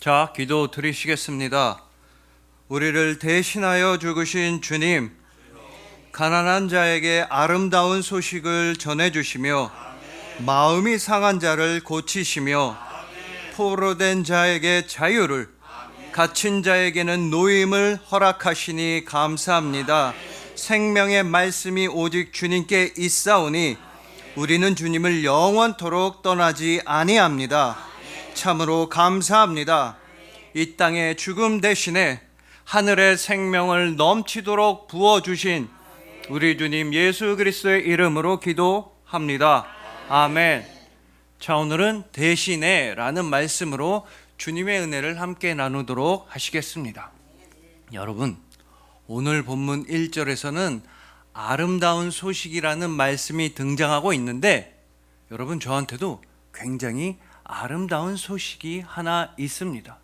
자, 기도 드리시겠습니다. 우리를 대신하여 죽으신 주님, 가난한 자에게 아름다운 소식을 전해주시며 마음이 상한 자를 고치시며 포로된 자에게 자유를, 갇힌 자에게는 노임을 허락하시니 감사합니다. 생명의 말씀이 오직 주님께 있사오니 우리는 주님을 영원토록 떠나지 아니합니다. 참으로 감사합니다. 이 땅의 죽음 대신에 하늘의 생명을 넘치도록 부어주신 우리 주님 예수 그리스도의 이름으로 기도합니다. 아멘. 자, 오늘은 대신에 라는 말씀으로 주님의 은혜를 함께 나누도록 하시겠습니다. 여러분, 오늘 본문 1절에서는 아름다운 소식이라는 말씀이 등장하고 있는데, 여러분, 저한테도 굉장히 아름다운 소식이 하나 있습니다.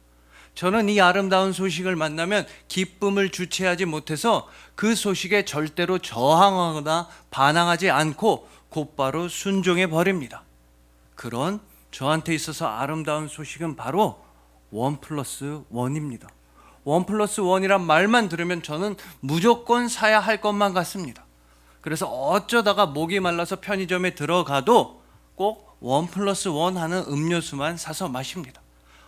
저는 이 아름다운 소식을 만나면 기쁨을 주체하지 못해서 그 소식에 절대로 저항하거나 반항하지 않고 곧바로 순종해 버립니다. 그런 저한테 있어서 아름다운 소식은 바로 1+1입니다. 1+1이란 말만 들으면 저는 무조건 사야 할 것만 같습니다. 그래서 어쩌다가 목이 말라서 편의점에 들어가도 꼭 1+1 하는 음료수만 사서 마십니다.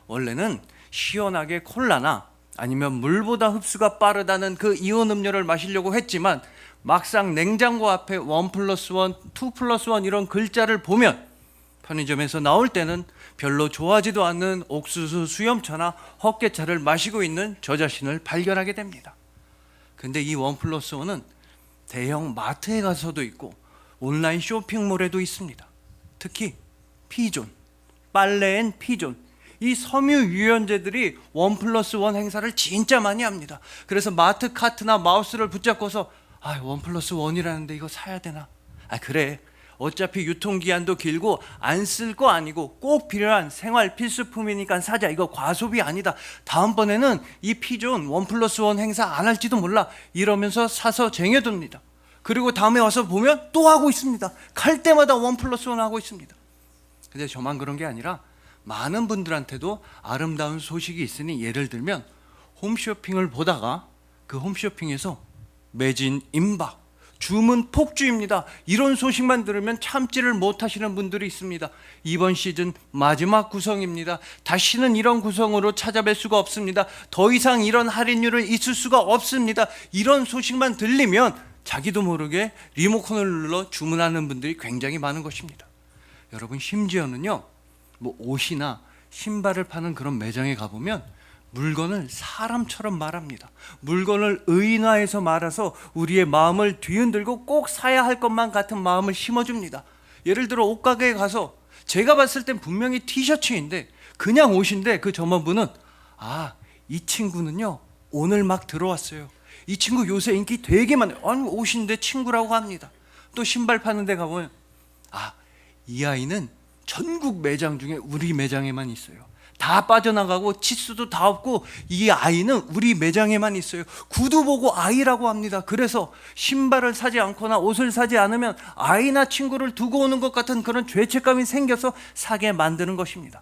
원래는 시원하게 콜라나 아니면 물보다 흡수가 빠르다는 그 이온 음료를 마시려고 했지만 막상 냉장고 앞에 1+1, 2+1 이런 글자를 보면 편의점에서 나올 때는 별로 좋아하지도 않는 옥수수 수염차나 헛개차를 마시고 있는 저 자신을 발견하게 됩니다. 근데 이 1+1은 대형 마트에 가서도 있고 온라인 쇼핑몰에도 있습니다. 특히 피존, 빨래엔 피존, 이 섬유 유연제들이 1+1 행사를 진짜 많이 합니다. 그래서 마트 카트나 마우스를 붙잡고서 1+1이라는데 이거 사야 되나? 그래, 어차피 유통기한도 길고 안 쓸 거 아니고 꼭 필요한 생활 필수품이니까 사자. 이거 과소비 아니다. 다음번에는 이 피존 1+1 행사 안 할지도 몰라. 이러면서 사서 쟁여둡니다. 그리고 다음에 와서 보면 또 하고 있습니다. 갈 때마다 1+1 하고 있습니다. 근데 저만 그런 게 아니라 많은 분들한테도 아름다운 소식이 있으니, 예를 들면 홈쇼핑을 보다가 그 홈쇼핑에서 매진 임박, 주문 폭주입니다. 이런 소식만 들으면 참지를 못하시는 분들이 있습니다. 이번 시즌 마지막 구성입니다. 다시는 이런 구성으로 찾아뵐 수가 없습니다. 더 이상 이런 할인율은 있을 수가 없습니다. 이런 소식만 들리면 자기도 모르게 리모컨을 눌러 주문하는 분들이 굉장히 많은 것입니다. 여러분, 심지어는요, 옷이나 신발을 파는 그런 매장에 가보면 물건을 사람처럼 말합니다. 물건을 의인화해서 말아서 우리의 마음을 뒤흔들고 꼭 사야 할 것만 같은 마음을 심어줍니다. 예를 들어 옷가게에 가서 제가 봤을 땐 분명히 티셔츠인데 그냥 옷인데 그 점원분은 이 친구는요 오늘 막 들어왔어요. 이 친구 요새 인기 되게 많아요. 아니, 옷인데 친구라고 합니다. 또 신발 파는 데 가보면 이 아이는 전국 매장 중에 우리 매장에만 있어요. 다 빠져나가고 치수도 다 없고 이 아이는 우리 매장에만 있어요. 구두 보고 아이라고 합니다. 그래서 신발을 사지 않거나 옷을 사지 않으면 아이나 친구를 두고 오는 것 같은 그런 죄책감이 생겨서 사게 만드는 것입니다.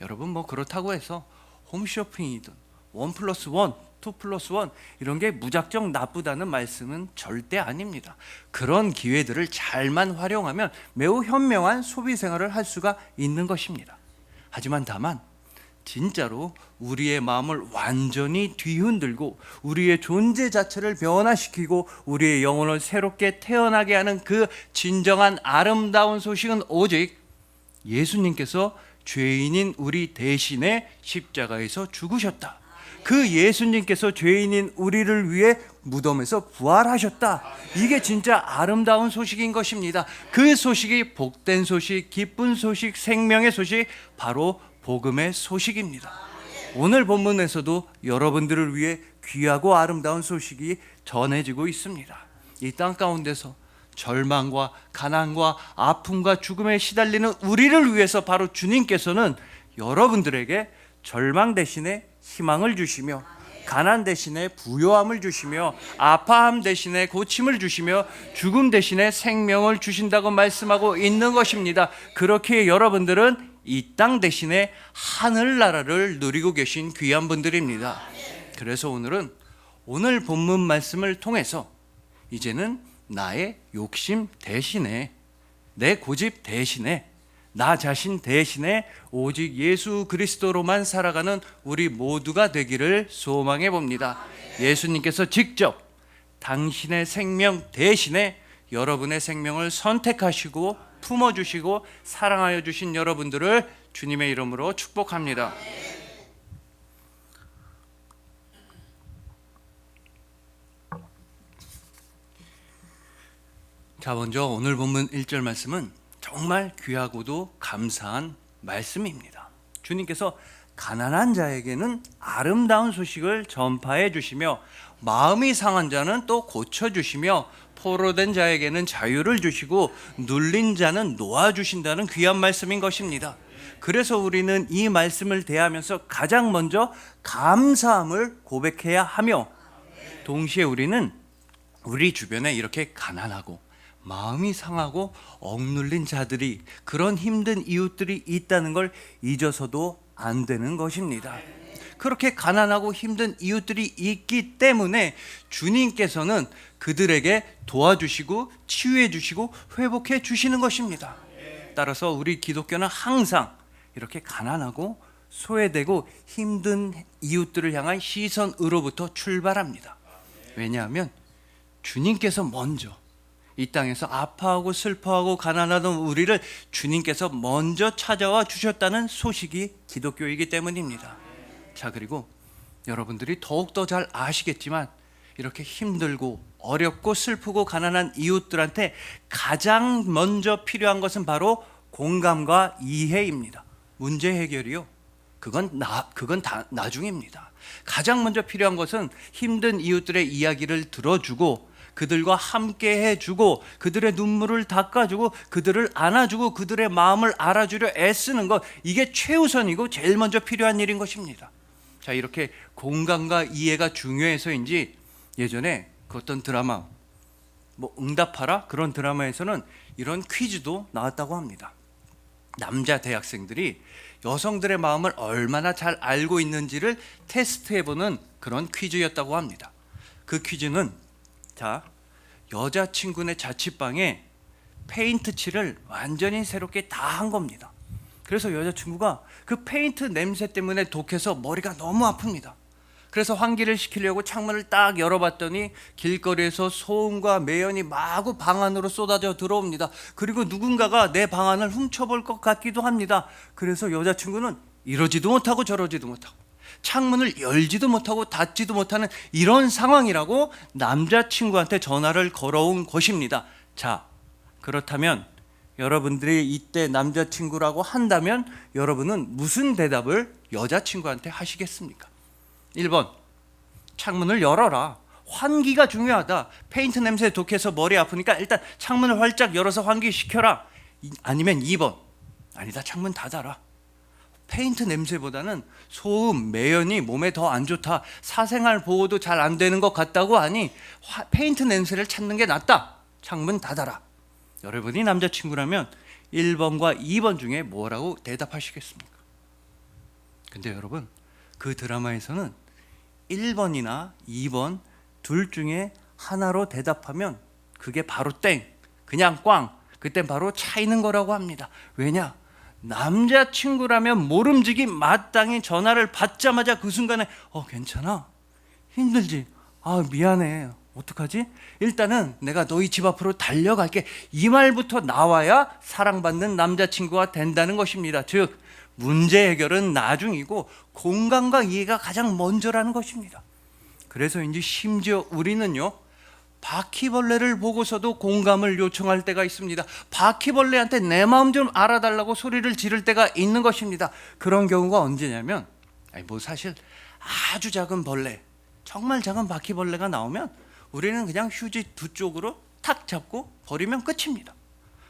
여러분, 그렇다고 해서 홈쇼핑이든 1+1, 2+1 이런 게 무작정 나쁘다는 말씀은 절대 아닙니다. 그런 기회들을 잘만 활용하면 매우 현명한 소비 생활을 할 수가 있는 것입니다. 하지만 다만 진짜로 우리의 마음을 완전히 뒤흔들고 우리의 존재 자체를 변화시키고 우리의 영혼을 새롭게 태어나게 하는 그 진정한 아름다운 소식은 오직 예수님께서 죄인인 우리 대신에 십자가에서 죽으셨다. 그 예수님께서 죄인인 우리를 위해 무덤에서 부활하셨다. 이게 진짜 아름다운 소식인 것입니다. 그 소식이 복된 소식, 기쁜 소식, 생명의 소식, 바로 복음의 소식입니다. 오늘 본문에서도 여러분들을 위해 귀하고 아름다운 소식이 전해지고 있습니다. 이 땅 가운데서 절망과 가난과 아픔과 죽음에 시달리는 우리를 위해서 바로 주님께서는 여러분들에게 절망 대신에 희망을 주시며 가난 대신에 부요함을 주시며 아파함 대신에 고침을 주시며 죽음 대신에 생명을 주신다고 말씀하고 있는 것입니다. 그렇게 여러분들은 이 땅 대신에 하늘나라를 누리고 계신 귀한 분들입니다. 그래서 오늘 본문 말씀을 통해서 이제는 나의 욕심 대신에, 내 고집 대신에, 나 자신 대신에 오직 예수 그리스도로만 살아가는 우리 모두가 되기를 소망해 봅니다. 예수님께서 직접 당신의 생명 대신에 여러분의 생명을 선택하시고 품어주시고 사랑하여 주신 여러분들을 주님의 이름으로 축복합니다. 자, 먼저 오늘 본문 1절 말씀은 정말 귀하고도 감사한 말씀입니다. 주님께서 가난한 자에게는 아름다운 소식을 전파해 주시며 마음이 상한 자는 또 고쳐주시며 포로된 자에게는 자유를 주시고 눌린 자는 놓아주신다는 귀한 말씀인 것입니다. 그래서 우리는 이 말씀을 대하면서 가장 먼저 감사함을 고백해야 하며, 동시에 우리는 우리 주변에 이렇게 가난하고 마음이 상하고 억눌린 자들이, 그런 힘든 이웃들이 있다는 걸 잊어서도 안 되는 것입니다. 그렇게 가난하고 힘든 이웃들이 있기 때문에 주님께서는 그들에게 도와주시고 치유해 주시고 회복해 주시는 것입니다. 따라서 우리 기독교는 항상 이렇게 가난하고 소외되고 힘든 이웃들을 향한 시선으로부터 출발합니다. 왜냐하면 주님께서 먼저 이 땅에서 아파하고 슬퍼하고 가난하던 우리를 주님께서 먼저 찾아와 주셨다는 소식이 기독교이기 때문입니다. 자, 그리고 여러분들이 더욱더 잘 아시겠지만 이렇게 힘들고 어렵고 슬프고 가난한 이웃들한테 가장 먼저 필요한 것은 바로 공감과 이해입니다. 문제 해결이요, 그건 다 나중입니다. 가장 먼저 필요한 것은 힘든 이웃들의 이야기를 들어주고 그들과 함께 해주고 그들의 눈물을 닦아주고 그들을 안아주고 그들의 마음을 알아주려 애쓰는 것, 이게 최우선이고 제일 먼저 필요한 일인 것입니다. 자, 이렇게 공감과 이해가 중요해서인지 예전에 그 어떤 드라마, 응답하라, 그런 드라마에서는 이런 퀴즈도 나왔다고 합니다. 남자 대학생들이 여성들의 마음을 얼마나 잘 알고 있는지를 테스트해보는 그런 퀴즈였다고 합니다. 그 퀴즈는, 자, 여자친구네 자취방에 페인트 칠을 완전히 새롭게 다 한 겁니다. 그래서 여자친구가 그 페인트 냄새 때문에 독해서 머리가 너무 아픕니다. 그래서 환기를 시키려고 창문을 딱 열어봤더니 길거리에서 소음과 매연이 마구 방 안으로 쏟아져 들어옵니다. 그리고 누군가가 내 방 안을 훔쳐볼 것 같기도 합니다. 그래서 여자친구는 이러지도 못하고 저러지도 못하고 창문을 열지도 못하고 닫지도 못하는 이런 상황이라고 남자친구한테 전화를 걸어온 것입니다. 자, 그렇다면 여러분들이 이때 남자친구라고 한다면 여러분은 무슨 대답을 여자친구한테 하시겠습니까? 1번, 창문을 열어라. 환기가 중요하다. 페인트 냄새에 독해서 머리 아프니까 일단 창문을 활짝 열어서 환기시켜라. 아니면 2번, 아니다, 창문 닫아라. 페인트 냄새보다는 소음, 매연이 몸에 더 안 좋다. 사생활 보호도 잘 안 되는 것 같다고 하니 페인트 냄새를 찾는 게 낫다. 창문 닫아라. 여러분이 남자친구라면 1번과 2번 중에 뭐라고 대답하시겠습니까? 근데 여러분, 그 드라마에서는 1번이나 2번 둘 중에 하나로 대답하면 그게 바로 땡, 그냥 꽝, 그땐 바로 차이는 거라고 합니다. 왜냐? 남자친구라면 모름지기 마땅히 전화를 받자마자 그 순간에 괜찮아? 힘들지? 미안해. 어떡하지? 일단은 내가 너희 집 앞으로 달려갈게. 이 말부터 나와야 사랑받는 남자친구가 된다는 것입니다. 즉, 문제 해결은 나중이고 공감과 이해가 가장 먼저라는 것입니다. 그래서인지 심지어 우리는요, 바퀴벌레를 보고서도 공감을 요청할 때가 있습니다. 바퀴벌레한테 내 마음 좀 알아달라고 소리를 지를 때가 있는 것입니다. 그런 경우가 언제냐면, 사실 아주 작은 벌레, 정말 작은 바퀴벌레가 나오면 우리는 그냥 휴지 두 쪽으로 탁 잡고 버리면 끝입니다.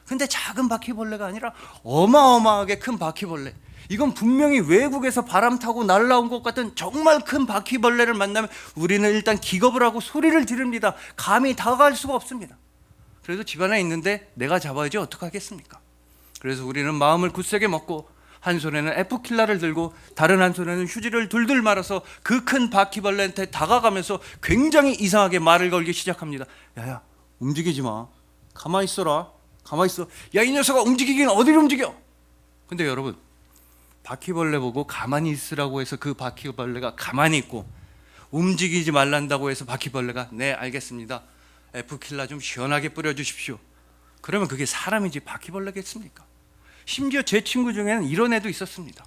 근데 작은 바퀴벌레가 아니라 어마어마하게 큰 바퀴벌레, 이건 분명히 외국에서 바람 타고 날아온 것 같은 정말 큰 바퀴벌레를 만나면 우리는 일단 기겁을 하고 소리를 지릅니다. 감히 다가갈 수가 없습니다. 그래도 집안에 있는데 내가 잡아야지 어떡하겠습니까? 그래서 우리는 마음을 굳세게 먹고 한 손에는 에프킬라를 들고 다른 한 손에는 휴지를 둘둘 말아서 그 큰 바퀴벌레한테 다가가면서 굉장히 이상하게 말을 걸기 시작합니다. 야야, 움직이지 마. 가만히 있어라. 가만히 있어. 야, 이 녀석아, 움직이긴 어디를 움직여? 근데 여러분, 바퀴벌레 보고 가만히 있으라고 해서 그 바퀴벌레가 가만히 있고, 움직이지 말란다고 해서 바퀴벌레가 네 알겠습니다, 에프킬라 좀 시원하게 뿌려주십시오, 그러면 그게 사람이지 바퀴벌레겠습니까? 심지어 제 친구 중에는 이런 애도 있었습니다.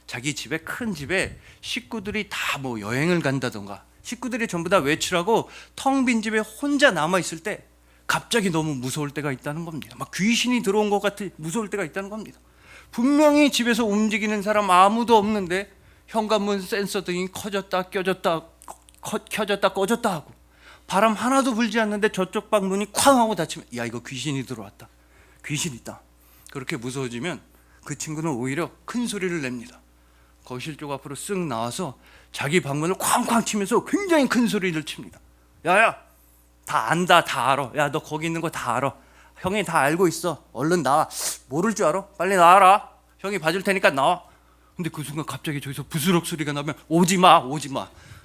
자기 집에, 큰 집에 식구들이 다 뭐 여행을 간다던가 식구들이 전부 다 외출하고 텅 빈 집에 혼자 남아있을 때 갑자기 너무 무서울 때가 있다는 겁니다. 막 귀신이 들어온 것 같이 무서울 때가 있다는 겁니다. 분명히 집에서 움직이는 사람 아무도 없는데 현관문 센서 등이 켜졌다 꺼졌다 하고 바람 하나도 불지 않는데 저쪽 방 문이 쾅 하고 닫히면 야, 이거 귀신이 들어왔다, 귀신 있다. 그렇게 무서워지면 그 친구는 오히려 큰 소리를 냅니다. 거실 쪽 앞으로 쓱 나와서 자기 방문을 쾅쾅 치면서 굉장히 큰 소리를 칩니다. 야야, 다 안다, 다 알아. 야, 너 거기 있는 거 다 알아. 형이 다 알고 있어. 얼른 나와. 모를 줄 알아? 빨리 나와라. 형이 봐줄 테니까 나와. 근데 그 순간 갑자기 저기서 부스럭 소리가 나면 오지 마.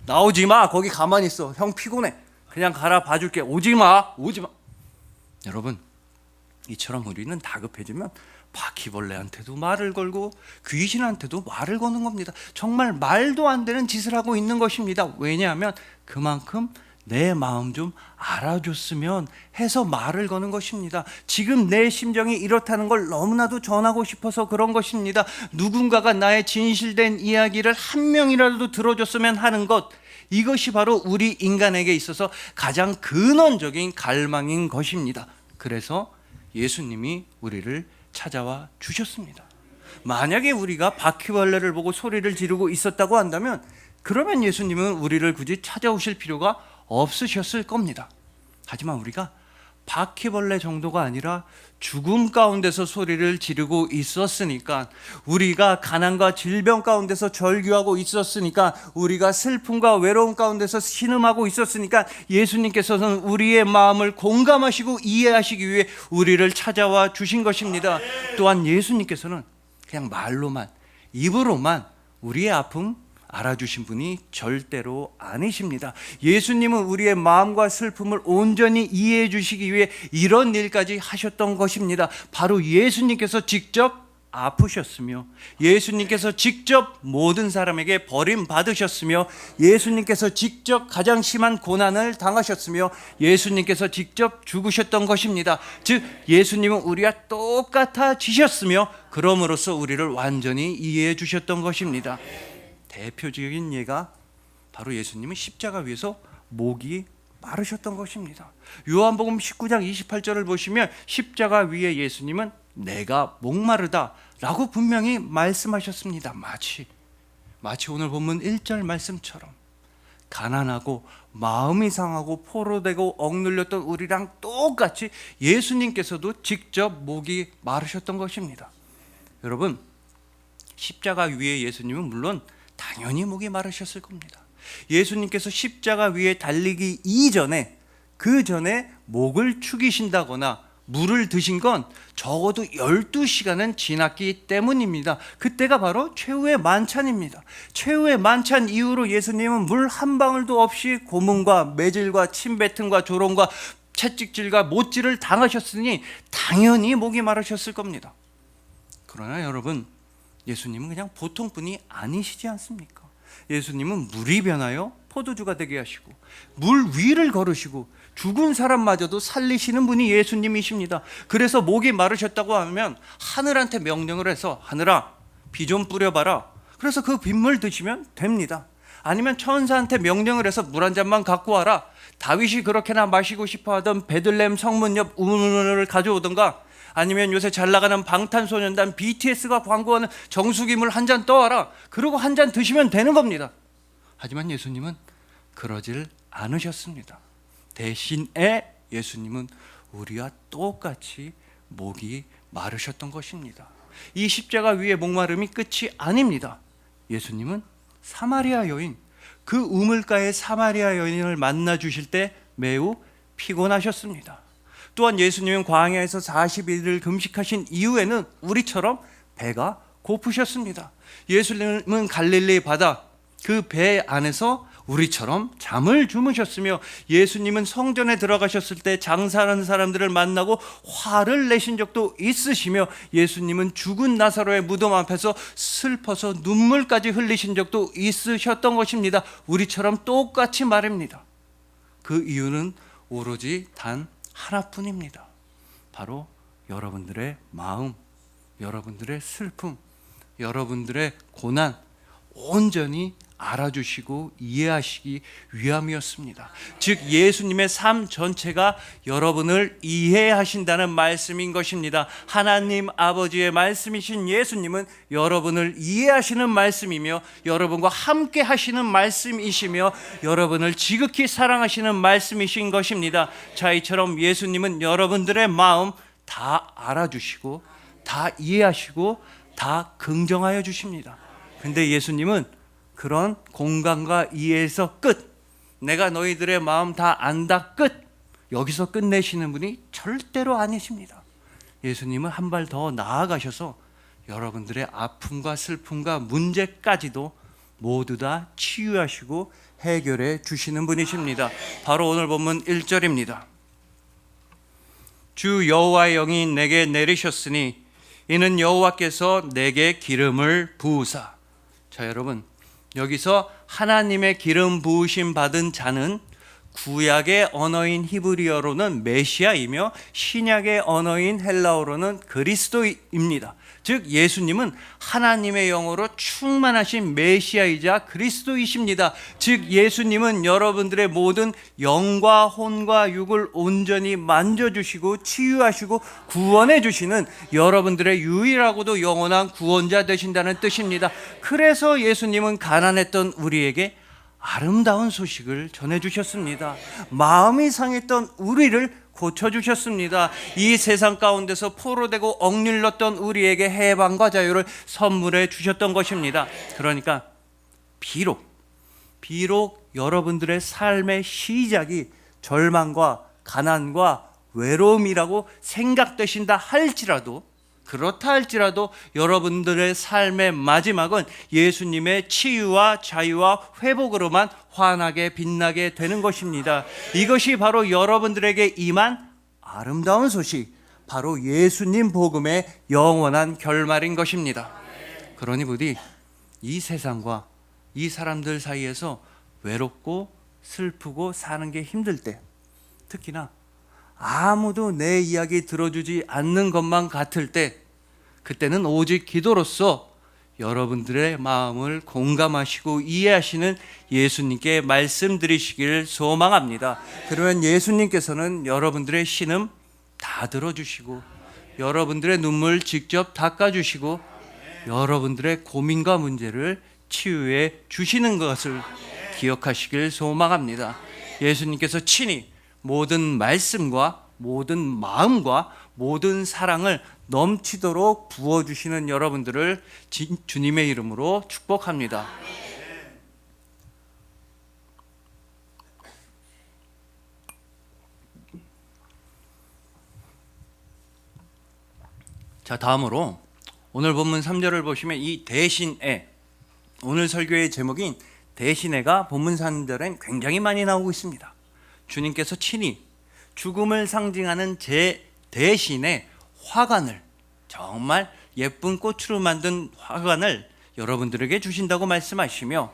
나오지 마. 거기 가만히 있어. 형 피곤해. 그냥 가라, 봐줄게. 오지 마. 여러분, 이처럼 우리는 다급해지면 바퀴벌레한테도 말을 걸고 귀신한테도 말을 거는 겁니다. 정말 말도 안 되는 짓을 하고 있는 것입니다. 왜냐하면 그만큼 내 마음 좀 알아줬으면 해서 말을 거는 것입니다. 지금 내 심정이 이렇다는 걸 너무나도 전하고 싶어서 그런 것입니다. 누군가가 나의 진실된 이야기를 한 명이라도 들어줬으면 하는 것, 이것이 바로 우리 인간에게 있어서 가장 근원적인 갈망인 것입니다. 그래서 예수님이 우리를 찾아와 주셨습니다. 만약에 우리가 바퀴벌레를 보고 소리를 지르고 있었다고 한다면 그러면 예수님은 우리를 굳이 찾아오실 필요가 없으셨을 겁니다. 하지만 우리가 바퀴벌레 정도가 아니라 죽음 가운데서 소리를 지르고 있었으니까, 우리가 가난과 질병 가운데서 절규하고 있었으니까, 우리가 슬픔과 외로움 가운데서 신음하고 있었으니까 예수님께서는 우리의 마음을 공감하시고 이해하시기 위해 우리를 찾아와 주신 것입니다. 또한 예수님께서는 그냥 말로만, 입으로만 우리의 아픔 알아주신 분이 절대로 아니십니다. 예수님은 우리의 마음과 슬픔을 온전히 이해해 주시기 위해 이런 일까지 하셨던 것입니다. 바로 예수님께서 직접 아프셨으며, 예수님께서 직접 모든 사람에게 버림받으셨으며, 예수님께서 직접 가장 심한 고난을 당하셨으며, 예수님께서 직접 죽으셨던 것입니다. 즉 예수님은 우리와 똑같아지셨으며 그럼으로써 우리를 완전히 이해해 주셨던 것입니다. 대표적인 예가 바로 예수님은 십자가 위에서 목이 마르셨던 것입니다. 요한복음 19장 28절을 보시면 십자가 위에 예수님은 내가 목마르다 라고 분명히 말씀하셨습니다. 마치 오늘 본문 1절 말씀처럼 가난하고 마음이 상하고 포로되고 억눌렸던 우리랑 똑같이 예수님께서도 직접 목이 마르셨던 것입니다. 여러분, 십자가 위에 예수님은 물론 당연히 목이 마르셨을 겁니다. 예수님께서 십자가 위에 달리기 이전에, 그 전에 목을 축이신다거나 물을 드신 건 적어도 12시간은 지났기 때문입니다. 그때가 바로 최후의 만찬입니다. 최후의 만찬 이후로 예수님은 물 한 방울도 없이 고문과 매질과 침뱉음과 조롱과 채찍질과 못질을 당하셨으니 당연히 목이 마르셨을 겁니다. 그러나 여러분, 예수님은 그냥 보통 분이 아니시지 않습니까? 예수님은 물이 변하여 포도주가 되게 하시고 물 위를 걸으시고 죽은 사람마저도 살리시는 분이 예수님이십니다. 그래서 목이 마르셨다고 하면 하늘한테 명령을 해서 하늘아, 비 좀 뿌려봐라. 그래서 그 빗물 드시면 됩니다. 아니면 천사한테 명령을 해서 물 한 잔만 갖고 와라. 다윗이 그렇게나 마시고 싶어하던 베들레헴 성문 옆 우물을 가져오던가, 아니면 요새 잘 나가는 방탄소년단 BTS가 광고하는 정수기물 한 잔 떠와라. 그러고 한 잔 드시면 되는 겁니다. 하지만 예수님은 그러질 않으셨습니다. 대신에 예수님은 우리와 똑같이 목이 마르셨던 것입니다. 이 십자가 위에 목마름이 끝이 아닙니다. 예수님은 사마리아 여인, 그 우물가의 사마리아 여인을 만나 주실 때 매우 피곤하셨습니다. 또한 예수님은 광야에서 40일을 금식하신 이후에는 우리처럼 배가 고프셨습니다. 예수님은 갈릴리 바다 그 배 안에서 우리처럼 잠을 주무셨으며, 예수님은 성전에 들어가셨을 때 장사하는 사람들을 만나고 화를 내신 적도 있으시며, 예수님은 죽은 나사로의 무덤 앞에서 슬퍼서 눈물까지 흘리신 적도 있으셨던 것입니다. 우리처럼 똑같이 말입니다. 그 이유는 오로지 단 하나뿐입니다. 바로 여러분들의 마음, 여러분들의 슬픔, 여러분들의 고난 온전히 알아주시고 이해하시기 위함이었습니다. 즉 예수님의 삶 전체가 여러분을 이해하신다는 말씀인 것입니다. 하나님 아버지의 말씀이신 예수님은 여러분을 이해하시는 말씀이며, 여러분과 함께 하시는 말씀이시며, 여러분을 지극히 사랑하시는 말씀이신 것입니다. 자, 이처럼 예수님은 여러분들의 마음 다 알아주시고 다 이해하시고 다 긍정하여 주십니다. 근데 예수님은 그런 공감과 이해에서 끝, 내가 너희들의 마음 다 안다 끝, 여기서 끝내시는 분이 절대로 아니십니다. 예수님은 한 발 더 나아가셔서 여러분들의 아픔과 슬픔과 문제까지도 모두 다 치유하시고 해결해 주시는 분이십니다. 바로 오늘 본문 1절입니다. 주 여호와의 영이 내게 내리셨으니 이는 여호와께서 내게 기름을 부으사. 자, 여러분, 여기서 하나님의 기름 부으심 받은 자는 구약의 언어인 히브리어로는 메시아이며 신약의 언어인 헬라어로는 그리스도입니다. 즉 예수님은 하나님의 영으로 충만하신 메시아이자 그리스도이십니다. 즉 예수님은 여러분들의 모든 영과 혼과 육을 온전히 만져주시고 치유하시고 구원해 주시는 여러분들의 유일하고도 영원한 구원자 되신다는 뜻입니다. 그래서 예수님은 가난했던 우리에게 아름다운 소식을 전해주셨습니다. 마음이 상했던 우리를 고쳐주셨습니다. 이 세상 가운데서 포로되고 억눌렸던 우리에게 해방과 자유를 선물해 주셨던 것입니다. 그러니까 비록 여러분들의 삶의 시작이 절망과 가난과 외로움이라고 생각되신다 할지라도, 그렇다 할지라도 여러분들의 삶의 마지막은 예수님의 치유와 자유와 회복으로만 환하게 빛나게 되는 것입니다. 이것이 바로 여러분들에게 임한 아름다운 소식, 바로 예수님 복음의 영원한 결말인 것입니다. 그러니 부디 이 세상과 이 사람들 사이에서 외롭고 슬프고 사는 게 힘들 때, 특히나 아무도 내 이야기 들어주지 않는 것만 같을 때, 그때는 오직 기도로서 여러분들의 마음을 공감하시고 이해하시는 예수님께 말씀드리시길 소망합니다. 그러면 예수님께서는 여러분들의 신음 다 들어주시고, 여러분들의 눈물 직접 닦아주시고, 여러분들의 고민과 문제를 치유해 주시는 것을 기억하시길 소망합니다. 예수님께서 친히 모든 말씀과 모든 마음과 모든 사랑을 넘치도록 부어주시는 여러분들을 주님의 이름으로 축복합니다. 자, 다음으로 오늘 본문 3절을 보시면 이 대신에, 오늘 설교의 제목인 대신에가 본문 3절엔 굉장히 많이 나오고 있습니다. 주님께서 친히 죽음을 상징하는 제 대신에 화관을, 정말 예쁜 꽃으로 만든 화관을 여러분들에게 주신다고 말씀하시며,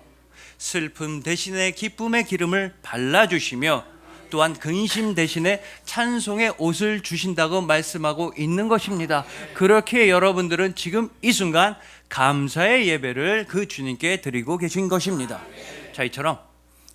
슬픔 대신에 기쁨의 기름을 발라주시며, 또한 근심 대신에 찬송의 옷을 주신다고 말씀하고 있는 것입니다. 그렇게 여러분들은 지금 이 순간 감사의 예배를 그 주님께 드리고 계신 것입니다. 자, 이처럼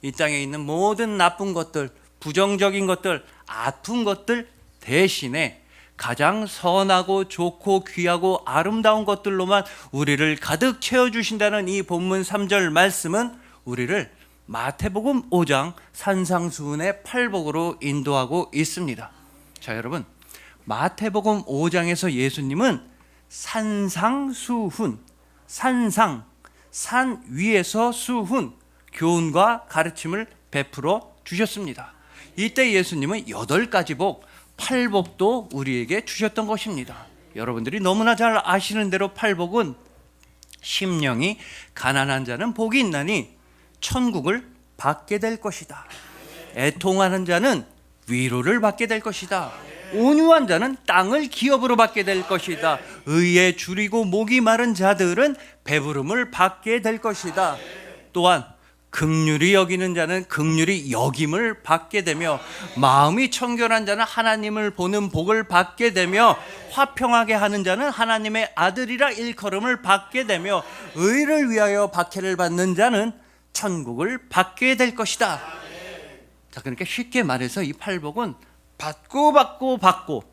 이 땅에 있는 모든 나쁜 것들, 부정적인 것들, 아픈 것들 대신에 가장 선하고 좋고 귀하고 아름다운 것들로만 우리를 가득 채워주신다는 이 본문 3절 말씀은 우리를 마태복음 5장 산상수훈의 팔복으로 인도하고 있습니다. 자, 여러분, 마태복음 5장에서 예수님은 산상수훈, 산상, 산 위에서 수훈, 교훈과 가르침을 베풀어 주셨습니다. 이때 예수님은 8가지 복, 팔복도 우리에게 주셨던 것입니다. 여러분들이 너무나 잘 아시는 대로 팔복은 심령이 가난한 자는 복이 있나니 천국을 받게 될 것이다. 애통하는 자는 위로를 받게 될 것이다. 온유한 자는 땅을 기업으로 받게 될 것이다. 의에 줄이고 목이 마른 자들은 배부름을 받게 될 것이다. 또한 긍휼히 여기는 자는 긍휼히 여김을 받게 되며 마음이 청결한 자는 하나님을 보는 복을 받게 되며 화평하게 하는 자는 하나님의 아들이라 일컬음을 받게 되며 의를 위하여 박해를 받는 자는 천국을 받게 될 것이다. 자, 그러니까 쉽게 말해서 이 팔복은 받고 받고 받고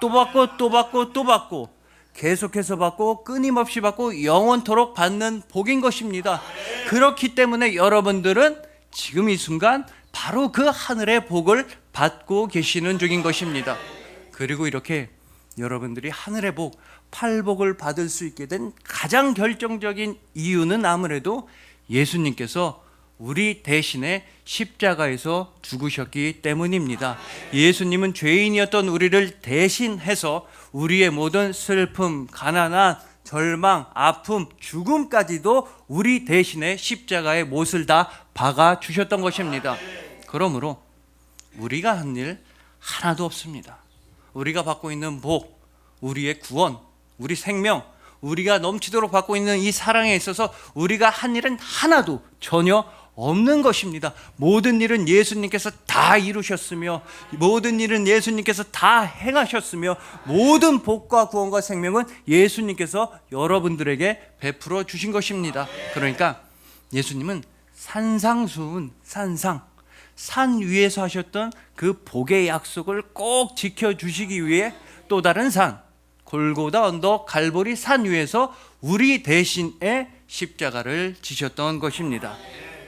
또 받고 또 받고 또 받고 계속해서 받고 끊임없이 받고 영원토록 받는 복인 것입니다. 그렇기 때문에 여러분들은 지금 이 순간 바로 그 하늘의 복을 받고 계시는 중인 것입니다. 그리고 이렇게 여러분들이 하늘의 복, 팔복을 받을 수 있게 된 가장 결정적인 이유는 아무래도 예수님께서 우리 대신에 십자가에서 죽으셨기 때문입니다. 예수님은 죄인이었던 우리를 대신해서 우리의 모든 슬픔, 가난한 절망, 아픔, 죽음까지도 우리 대신에 십자가의 못을 다 박아 주셨던 것입니다. 그러므로 우리가 한 일 하나도 없습니다. 우리가 받고 있는 복, 우리의 구원, 우리 생명, 우리가 넘치도록 받고 있는 이 사랑에 있어서 우리가 한 일은 하나도 전혀 없는 것입니다. 모든 일은 예수님께서 다 이루셨으며 모든 일은 예수님께서 다 행하셨으며 모든 복과 구원과 생명은 예수님께서 여러분들에게 베풀어 주신 것입니다. 그러니까 예수님은 산상수훈, 산 위에서 하셨던 그 복의 약속을 꼭 지켜주시기 위해 또 다른 산, 골고다 언덕 갈보리 산 위에서 우리 대신에 십자가를 지셨던 것입니다.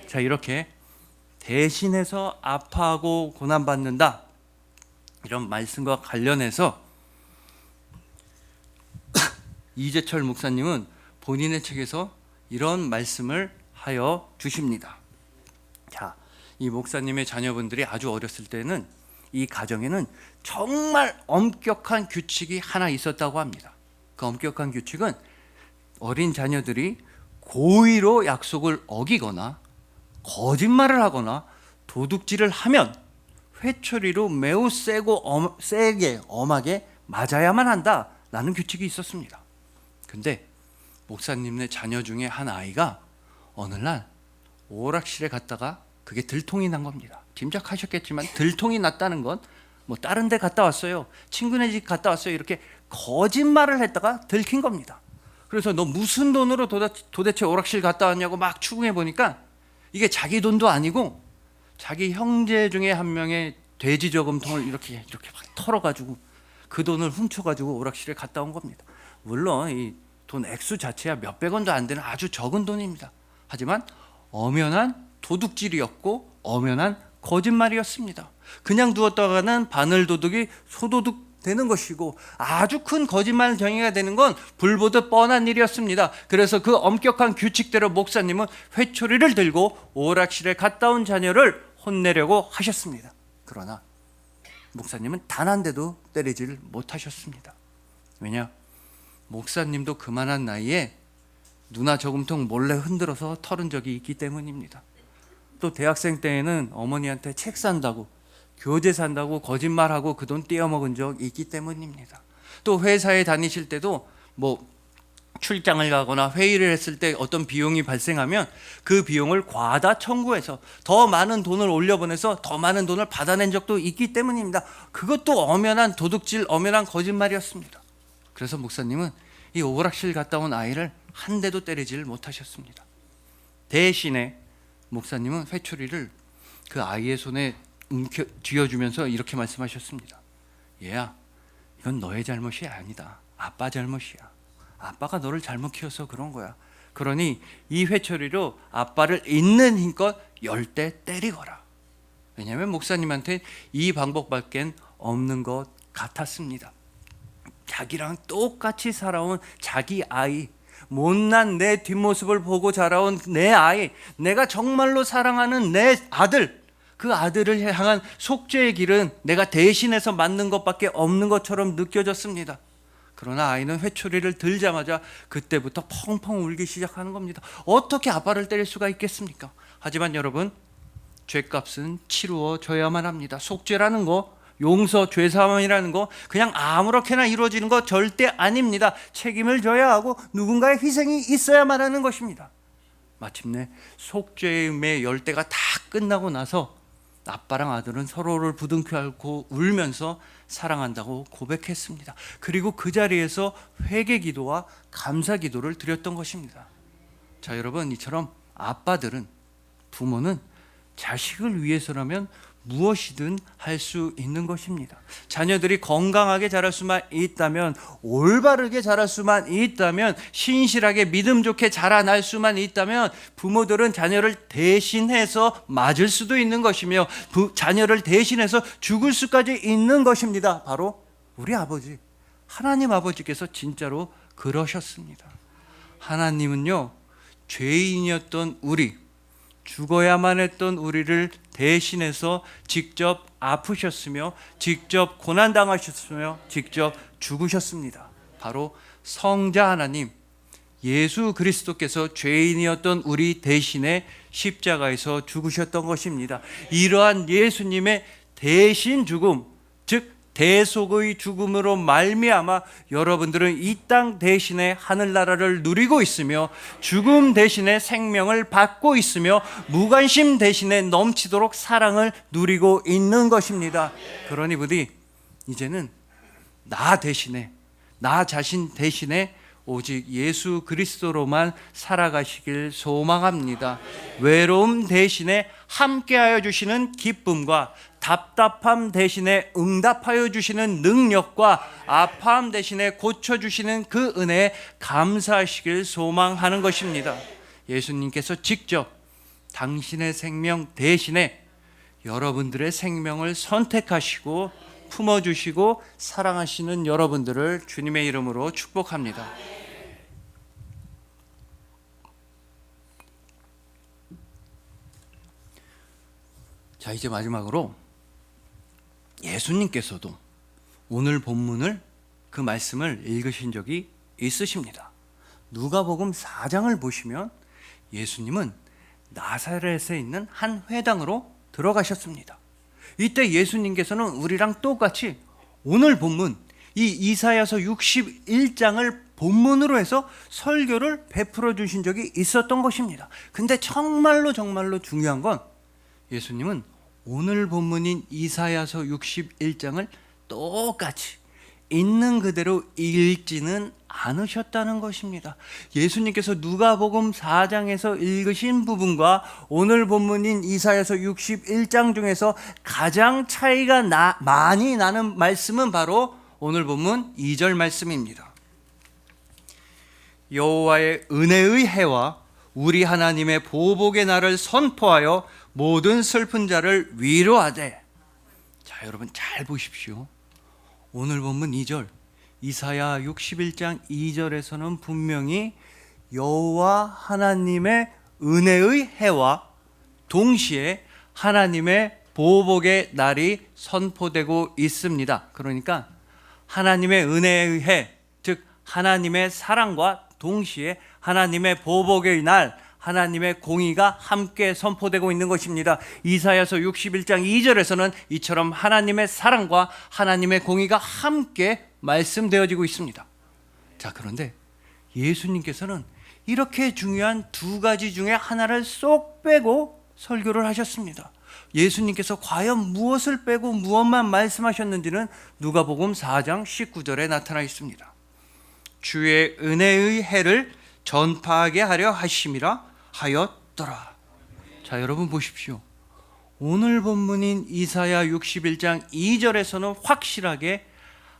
자, 이렇게 대신해서 아파하고 고난받는다, 이런 말씀과 관련해서 이재철 목사님은 본인의 책에서 이런 말씀을 하여 주십니다. 자, 이 목사님의 자녀분들이 아주 어렸을 때는 이 가정에는 정말 엄격한 규칙이 하나 있었다고 합니다. 그 엄격한 규칙은 어린 자녀들이 고의로 약속을 어기거나 거짓말을 하거나 도둑질을 하면 회초리로 매우 세게 엄하게 맞아야만 한다라는 규칙이 있었습니다. 근데 목사님의 자녀 중에 한 아이가 어느 날 오락실에 갔다가 그게 들통이 난 겁니다. 짐작하셨겠지만 들통이 났다는 건 뭐 다른 데 갔다 왔어요, 친구네 집 갔다 왔어요, 이렇게 거짓말을 했다가 들킨 겁니다. 그래서 너 무슨 돈으로 도대체 오락실 갔다 왔냐고 막 추궁해 보니까 이게 자기 돈도 아니고 자기 형제 중에 한 명의 돼지 저금통을 이렇게 막 털어가지고 그 돈을 훔쳐가지고 오락실에 갔다 온 겁니다. 물론 이 돈 액수 자체야 몇백 원도 안 되는 아주 적은 돈입니다. 하지만 엄연한 도둑질이었고 엄연한 거짓말이었습니다. 그냥 두었다가는 바늘 도둑이 소도둑 되는 것이고 아주 큰 거짓말 경위가 되는 건 불보듯 뻔한 일이었습니다. 그래서 그 엄격한 규칙대로 목사님은 회초리를 들고 오락실에 갔다 온 자녀를 혼내려고 하셨습니다. 그러나 목사님은 단 한 대도 때리지를 못하셨습니다. 왜냐? 목사님도 그만한 나이에 누나 저금통 몰래 흔들어서 털은 적이 있기 때문입니다. 또 대학생 때에는 어머니한테 책 산다고, 교재 산다고 거짓말하고 그 돈 떼어먹은 적 있기 때문입니다. 또 회사에 다니실 때도 뭐 출장을 가거나 회의를 했을 때 어떤 비용이 발생하면 그 비용을 과다 청구해서 더 많은 돈을 올려보내서 더 많은 돈을 받아낸 적도 있기 때문입니다. 그것도 엄연한 도둑질, 엄연한 거짓말이었습니다. 그래서 목사님은 이 오락실 갔다 온 아이를 한 대도 때리질 못하셨습니다. 대신에 목사님은 회초리를 그 아이의 손에 쥐어주면서 이렇게 말씀하셨습니다. 얘야, 이건 너의 잘못이 아니다. 아빠 잘못이야. 아빠가 너를 잘못 키워서 그런 거야. 그러니 이 회초리로 아빠를 있는 힘껏 10대 때리거라. 왜냐하면 목사님한테 이 방법밖엔 없는 것 같았습니다. 자기랑 똑같이 살아온 자기 아이, 못난 내 뒷모습을 보고 자라온 내 아이, 내가 정말로 사랑하는 내 아들, 그 아들을 향한 속죄의 길은 내가 대신해서 맞는 것밖에 없는 것처럼 느껴졌습니다. 그러나 아이는 회초리를 들자마자 그때부터 펑펑 울기 시작하는 겁니다. 어떻게 아빠를 때릴 수가 있겠습니까? 하지만 여러분, 죄값은 치루어져야만 합니다. 속죄라는 거, 용서, 죄사함이라는 거 그냥 아무렇게나 이루어지는 거 절대 아닙니다. 책임을 져야 하고 누군가의 희생이 있어야만 하는 것입니다. 마침내 속죄의 열대가 다 끝나고 나서 아빠랑 아들은 서로를 부둥켜 안고 울면서 사랑한다고 고백했습니다. 그리고 그 자리에서 회개 기도와 감사 기도를 드렸던 것입니다. 자, 여러분, 이처럼 아빠들은, 부모는 자식을 위해서라면 무엇이든 할 수 있는 것입니다. 자녀들이 건강하게 자랄 수만 있다면, 올바르게 자랄 수만 있다면, 신실하게 믿음 좋게 자라날 수만 있다면 부모들은 자녀를 대신해서 맞을 수도 있는 것이며 자녀를 대신해서 죽을 수까지 있는 것입니다. 바로 우리 아버지, 하나님 아버지께서 진짜로 그러셨습니다. 하나님은요, 죄인이었던 우리, 죽어야만 했던 우리를 대신해서 직접 아프셨으며 직접 고난당하셨으며 직접 죽으셨습니다. 바로 성자 하나님 예수 그리스도께서 죄인이었던 우리 대신에 십자가에서 죽으셨던 것입니다. 이러한 예수님의 대신 죽음, 즉 대속의 죽음으로 말미암아 여러분들은 이 땅 대신에 하늘나라를 누리고 있으며 죽음 대신에 생명을 받고 있으며 무관심 대신에 넘치도록 사랑을 누리고 있는 것입니다. 그러니 부디 이제는 나 대신에, 나 자신 대신에 오직 예수 그리스도로만 살아가시길 소망합니다. 외로움 대신에 함께하여 주시는 기쁨과 답답함 대신에 응답하여 주시는 능력과 아파함 대신에 고쳐주시는 그 은혜에 감사하시길 소망하는 것입니다. 예수님께서 직접 당신의 생명 대신에 여러분들의 생명을 선택하시고 품어주시고 사랑하시는 여러분들을 주님의 이름으로 축복합니다. 자, 이제 마지막으로 예수님께서도 오늘 본문을, 그 말씀을 읽으신 적이 있으십니다. 누가복음 4장을 보시면 예수님은 나사렛에 있는 한 회당으로 들어가셨습니다. 이때 예수님께서는 우리랑 똑같이 오늘 본문, 이 이사야서 61장을 본문으로 해서 설교를 베풀어 주신 적이 있었던 것입니다. 근데 정말로 중요한 건 예수님은 오늘 본문인 이사야서 61장을 똑같이 있는 그대로 읽지는 않으셨다는 것입니다. 예수님께서 누가복음 4장에서 읽으신 부분과 오늘 본문인 이사야서 61장 중에서 가장 차이가 많이 나는 말씀은 바로 오늘 본문 2절 말씀입니다. 여호와의 은혜의 해와 우리 하나님의 보복의 날을 선포하여 모든 슬픈 자를 위로하되. 자, 여러분 잘 보십시오. 오늘 본문 2절, 이사야 61장 2절에서는 분명히 여호와 하나님의 은혜의 해와 동시에 하나님의 보복의 날이 선포되고 있습니다. 그러니까 하나님의 은혜의 해, 즉 하나님의 사랑과 동시에 하나님의 보복의 날, 하나님의 공의가 함께 선포되고 있는 것입니다. 이사야서 61장 2절에서는 이처럼 하나님의 사랑과 하나님의 공의가 함께 말씀되어지고 있습니다. 자, 그런데 예수님께서는 이렇게 중요한 두 가지 중에 하나를 쏙 빼고 설교를 하셨습니다. 예수님께서 과연 무엇을 빼고 무엇만 말씀하셨는지는 누가복음 4장 19절에 나타나 있습니다. 주의 은혜의 해를 전파하게 하려 하심이라 하였더라. 자, 여러분 보십시오. 오늘 본문인 이사야 61장 2절에서는 확실하게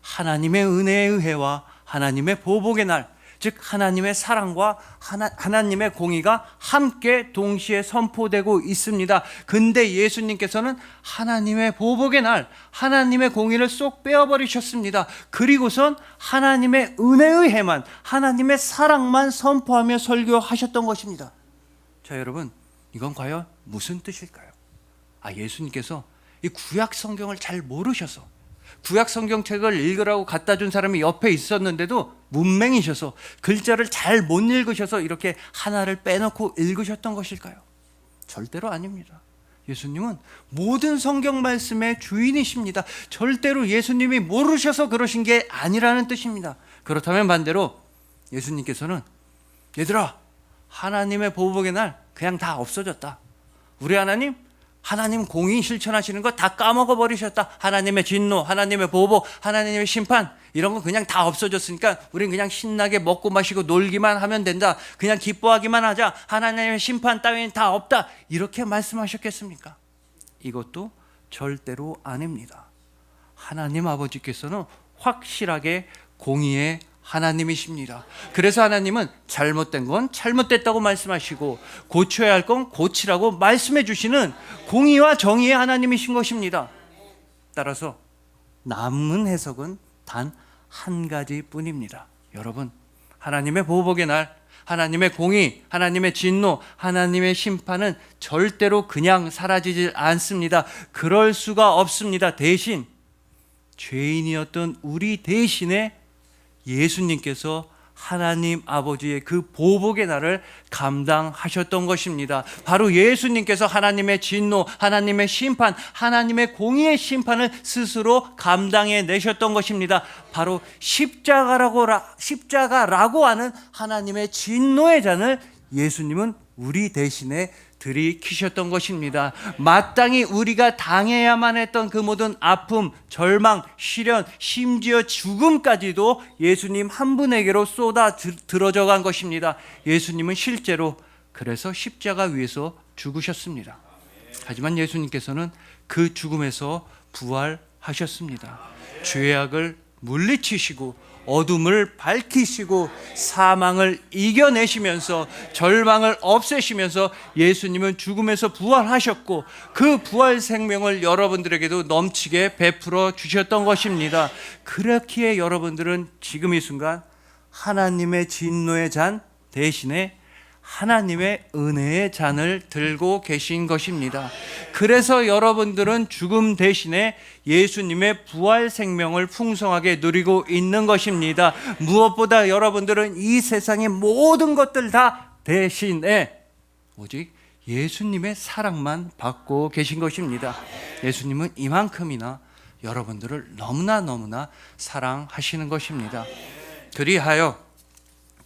하나님의 은혜의 해와 하나님의 보복의 날, 즉 하나님의 사랑과 하나님의 공의가 함께 동시에 선포되고 있습니다. 근데 예수님께서는 하나님의 보복의 날, 하나님의 공의를 쏙 빼어버리셨습니다. 그리고선 하나님의 은혜의 해만, 하나님의 사랑만 선포하며 설교하셨던 것입니다. 자, 여러분, 이건 과연 무슨 뜻일까요? 예수님께서 이 구약 성경을 잘 모르셔서, 구약 성경책을 읽으라고 갖다 준 사람이 옆에 있었는데도 문맹이셔서 글자를 잘 못 읽으셔서 이렇게 하나를 빼놓고 읽으셨던 것일까요? 절대로 아닙니다. 예수님은 모든 성경 말씀의 주인이십니다. 절대로 예수님이 모르셔서 그러신 게 아니라는 뜻입니다. 그렇다면 반대로 예수님께서는 얘들아, 하나님의 보복의 날 그냥 다 없어졌다. 우리 하나님 공의 실천하시는 거 다 까먹어 버리셨다. 하나님의 진노, 하나님의 보복, 하나님의 심판 이런 거 그냥 다 없어졌으니까 우린 그냥 신나게 먹고 마시고 놀기만 하면 된다. 그냥 기뻐하기만 하자. 하나님의 심판 따위는 다 없다. 이렇게 말씀하셨겠습니까? 이것도 절대로 아닙니다. 하나님 아버지께서는 확실하게 공의의 하나님이십니다. 그래서 하나님은 잘못된 건 잘못됐다고 말씀하시고 고쳐야 할 건 고치라고 말씀해 주시는 공의와 정의의 하나님이신 것입니다. 따라서 남은 해석은 단 한 가지뿐입니다. 여러분, 하나님의 보복의 날, 하나님의 공의, 하나님의 진노, 하나님의 심판은 절대로 그냥 사라지질 않습니다. 그럴 수가 없습니다. 대신 죄인이었던 우리 대신에 예수님께서 하나님 아버지의 그 보복의 날을 감당하셨던 것입니다. 바로 예수님께서 하나님의 진노, 하나님의 심판, 하나님의 공의의 심판을 스스로 감당해 내셨던 것입니다. 바로 십자가라고 하는 하나님의 진노의 잔을 예수님은 우리 대신에 들이키셨던 것입니다. 마땅히 우리가 당해야만 했던 그 모든 아픔, 절망, 시련, 심지어 죽음까지도 예수님 한 분에게로 쏟아 들어져 간 것입니다. 예수님은 실제로 그래서 십자가 위에서 죽으셨습니다. 하지만 예수님께서는 그 죽음에서 부활하셨습니다. 죄악을 물리치시고 어둠을 밝히시고 사망을 이겨내시면서 절망을 없애시면서 예수님은 죽음에서 부활하셨고 그 부활 생명을 여러분들에게도 넘치게 베풀어 주셨던 것입니다. 그렇기에 여러분들은 지금 이 순간 하나님의 진노의 잔 대신에 하나님의 은혜의 잔을 들고 계신 것입니다. 그래서 여러분들은 죽음 대신에 예수님의 부활 생명을 풍성하게 누리고 있는 것입니다. 무엇보다 여러분들은 이 세상의 모든 것들 다 대신에 오직 예수님의 사랑만 받고 계신 것입니다. 예수님은 이만큼이나 여러분들을 너무나 사랑하시는 것입니다. 그리하여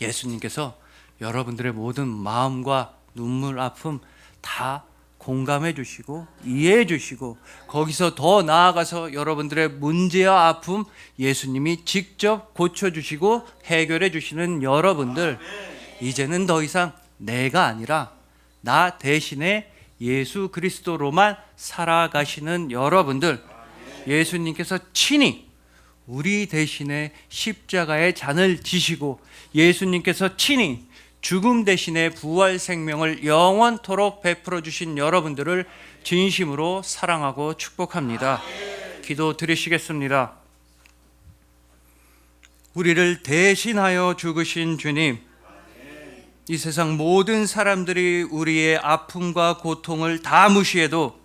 예수님께서 여러분들의 모든 마음과 눈물, 아픔 다 공감해 주시고 이해해 주시고 거기서 더 나아가서 여러분들의 문제와 아픔 예수님이 직접 고쳐주시고 해결해 주시는 여러분들, 이제는 더 이상 내가 아니라 나 대신에 예수 그리스도로만 살아가시는 여러분들, 예수님께서 친히 우리 대신에 십자가의 잔을 지시고 예수님께서 친히 죽음 대신에 부활 생명을 영원토록 베풀어 주신 여러분들을 진심으로 사랑하고 축복합니다. 기도 드리시겠습니다. 우리를 대신하여 죽으신 주님, 이 세상 모든 사람들이 우리의 아픔과 고통을 다 무시해도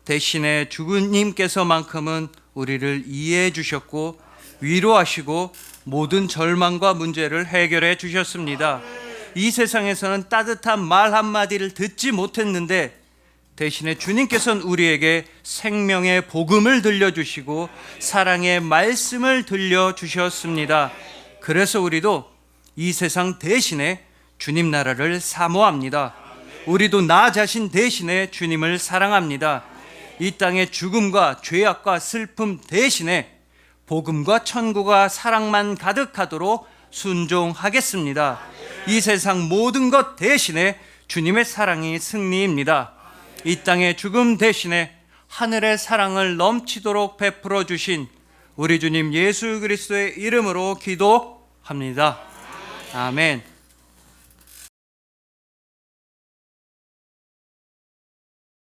대신에 주님께서만큼은 우리를 이해해 주셨고 위로하시고 모든 절망과 문제를 해결해 주셨습니다. 이 세상에서는 따뜻한 말 한마디를 듣지 못했는데 대신에 주님께서는 우리에게 생명의 복음을 들려주시고 사랑의 말씀을 들려주셨습니다. 그래서 우리도 이 세상 대신에 주님 나라를 사모합니다. 우리도 나 자신 대신에 주님을 사랑합니다. 이 땅의 죽음과 죄악과 슬픔 대신에 복음과 천국과 사랑만 가득하도록 순종하겠습니다. 이 세상 모든 것 대신에 주님의 사랑이 승리입니다. 이 땅의 죽음 대신에 하늘의 사랑을 넘치도록 베풀어 주신 우리 주님 예수 그리스도의 이름으로 기도합니다. 아멘.